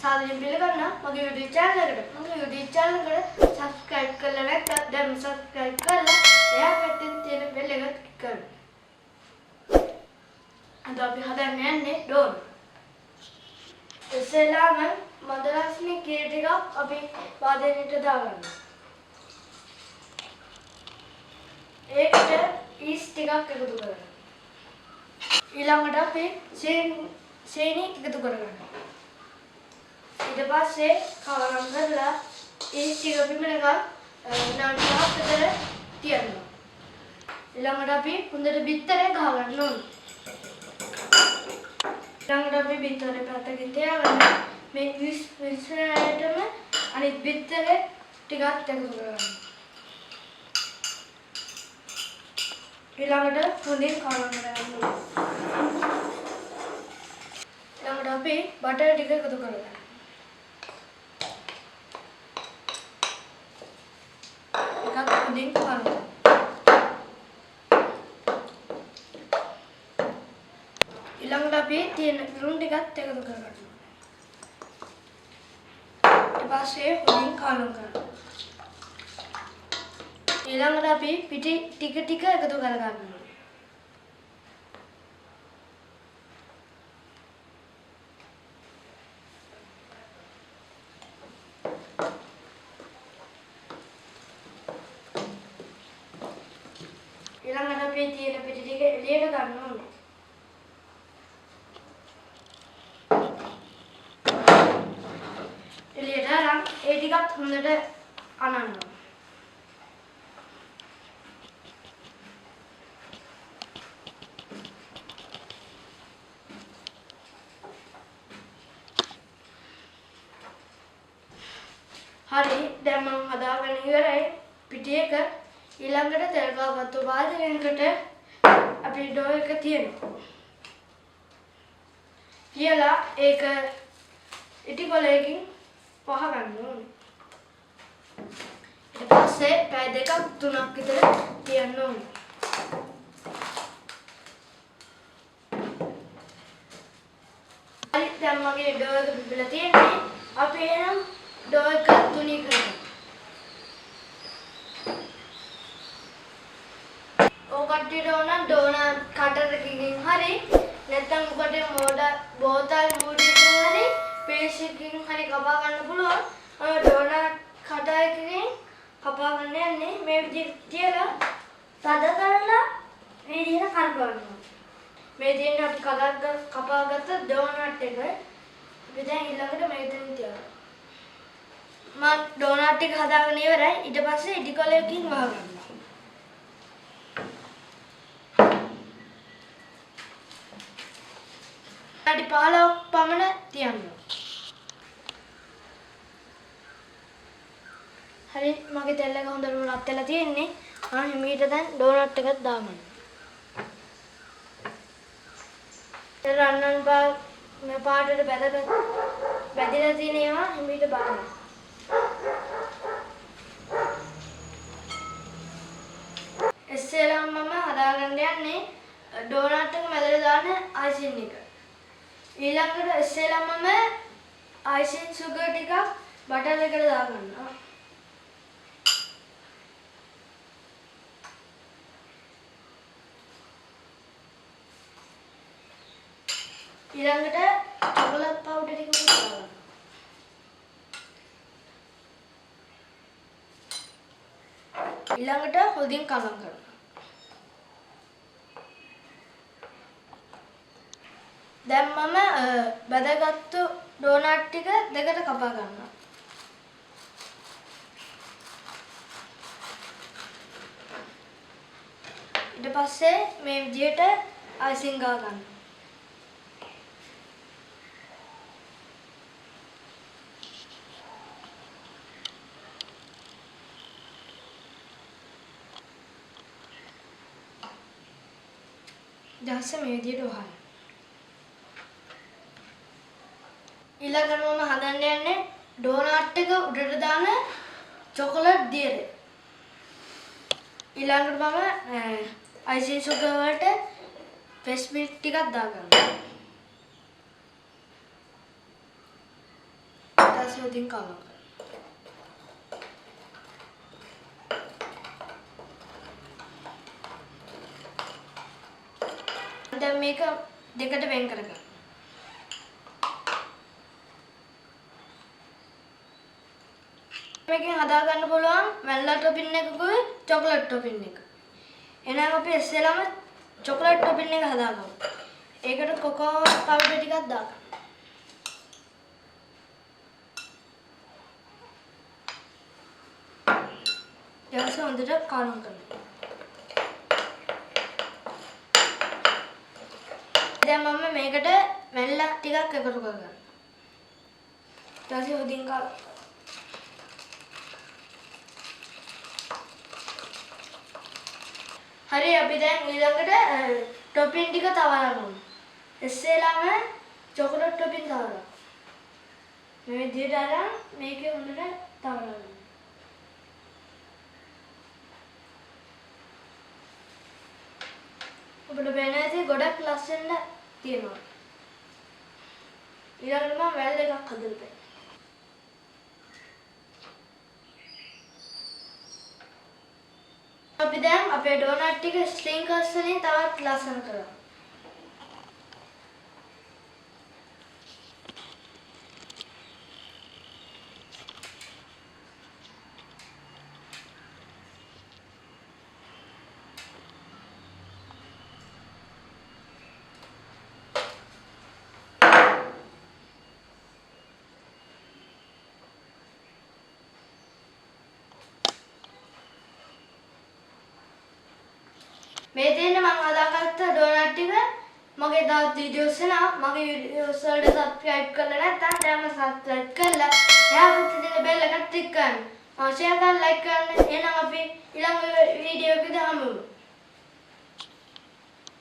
සාදරයෙන් පිළිගන්නවා මගේ YouTube channel එකට. මගේ YouTube channel එකට subscribe කරලා නැත්නම් දැන් subscribe කරලා එහා පැත්තේ තියෙන bell එක click කරන්න. අද අපි හදන්න යන්නේ ඩෝන. ඉස්සෙල්ලාම මදරස්නේ කීර ටිකක් අපි වාදනයට දාගන්න. ඒකට ඊස් ටිකක් එකතු කරගන්න. ඊළඟට අපි සීනි එකතු කරගන්න. ඊට පස්සේ කලවම් කරලා ඊස් ටික පිපෙනකම් විනාඩි 5ක් විතර තියන්න. ඊළඟට අපි හොඳට බිත්තරේ ගහ ගන්න ඕනේ. ඊළඟට අපි බිත්තරේ පැත්තකින් තියාගන්න මේ මිශ්‍රණයටම අනිත් බිත්තරේ ටිකක් එකතු කරගන්න. ඊළඟට හොඳින් කලවම් කරගන්න ඕනේ. ඊළඟට අපි බටර් ටික එකතු කරගන්න. හොඳින් කලවම්. ඊළඟට අපි තියෙන ලුණු ටිකත් එකතු කරගන්න. ඊට පස්සේ හොඳින් කලවම් කරනවා. ඊළඟට අපි පිටි ටික ටික එකතු කරගන්නවා. ඊළඟට අපි තියෙන පිටි ටික එළියට ගන්න ඕනේ. එළියට අරන් ඒ ටිකත් හොඳට අනන්න. හරි දැන් මම හදාගෙන ඉවරයි පිටි එක. ඊළඟට තෙල් ගාවතු වාදනයකට අපි ඩෝ එක තියනවා. කියලා ඒක ඉටි කොලයකින් පහ ගන්න ඕනේ. ඊට පස්සේ පැය දෙකක් තුනක් විතර තියන්න ඕනේ. හරි දැන් මගේ ඩෝ එක පිපිලා තියෙන්නේ. අපි එනම් ඩෝ එක තුනී කරමු. කට්ටියට ඕන ඩෝන කටර් එකකින් හරි නැත්නම් ඔබට බෝතල් මූඩියකින් හරි පේස් එකකින් හරි කපා ගන්න පුළුවන්. ඩෝන කටර් එකකින් කපා ගන්න යන්නේ මේ විදිහට තියලා තද කරලා මේ විදිහට කරකවනවා. මේ දෙන්න අපි කපාගත්ත ඩෝනට් එක අපි දැන් ඊළඟට මේකෙන් තියනවා. මම ඩෝනට් එක හදාගෙන ඉවරයි. ඊට පස්සේ ඉටි කොලයකින් වහගන්නවා. විනාඩි 15ක් පමණ තියන්න. හරි මගේ තෙල් එක හොඳට රත් වෙලා තියෙන්නේ. හිමීට දැන් ඩෝනට් එකක් දාගන්න. ඒ රන්නන් මේ පාටට බැදලා තියෙන ඒවා හිමීට බලන්න. ඉස්සෙල්ලාම මම හදාගන්න යන්නේ ඩෝනට් එක මැදට දාන අයිසින් එක. ඊළඟට ඉස්සෙල්ලාම මම අයිසින් සුගර් ටිකක් බටර් එකට දාගන්නවා. ඊළඟට චොකලට් පවුඩර් ටික දාගන්නවා. ඊළඟට හොඳින් කලවම් කරනවා. දැන් මම බැදගත්තු ඩෝනට් ටික දෙකට කපා ගන්නවා. ඊට පස්සේ මේ විදිහට අයිසින් ගා ගන්නවා. දැන් මේ විදිහට වහන්න. ඊළඟට මම හදන්න යන්නේ ඩෝනට් එක උඩට දාන චොකලට් දියර. ඊළඟට මම අයිසින් සුගර් වලට ෆ්‍රෙෂ් මිල්ක් ටිකක් දාගන්නවා. පස්සේ උදින් කලවම් කරනවා. දැන් මේක දෙකට වෙන් කරගන්න. මේකෙන් හදා ගන්න පුළුවන් වැනිලා ටොපින් එකකුයි චොකලට් ටොපින් එක. එහෙනම් අපි ඉස්සෙල්ලාම චොකලට් ටොපින් එක හදාගමු. ඒකට කොකෝ පවුඩර් ටිකක් දාගන්න. ඊට පස්සේ හොඳට කලවම් කරනවා. දැන් මම මේකට වැනිලා ටිකක් එකතු කරගන්නවා. ඊට පස්සේ උදින් කලවම්. හරි අපි දැන් ඊළඟට ටොපින් ටික තවලා ගමු. ඉස්සෙල්ලාම චොකලට් ටොපින් තවලා. මේ විදිහට අරන් මේකේ හොඳට තවලා ගමු. ඔබට පේන ඇති ගොඩක් ලස්සන තියෙනවා. ඊළඟට මම වැල් එකක් හදලා අපි දැන් අපේ ඩෝනට් ටික ස්ට්‍රින්ගර්ස් වලින් තවත් ලස්සන කරමු. මේ තියෙන මම හදාගත්ත ඩෝනට් ටික මගේ තවත් වීඩියෝස් එනවා. මගේ වීඩියෝස් වලට සබ්ස්ක්‍රයිබ් කරලා නැත්නම් දැන්ම සබ්ස්ක්‍රයිබ් කරලා එහාට තියෙන බෙල් එක ක්ලික් කරන්න. ෂෙයාර් කරන්න, ලයික් කරන්න. එහෙනම් අපි ඊළඟ වීඩියෝ එකේදී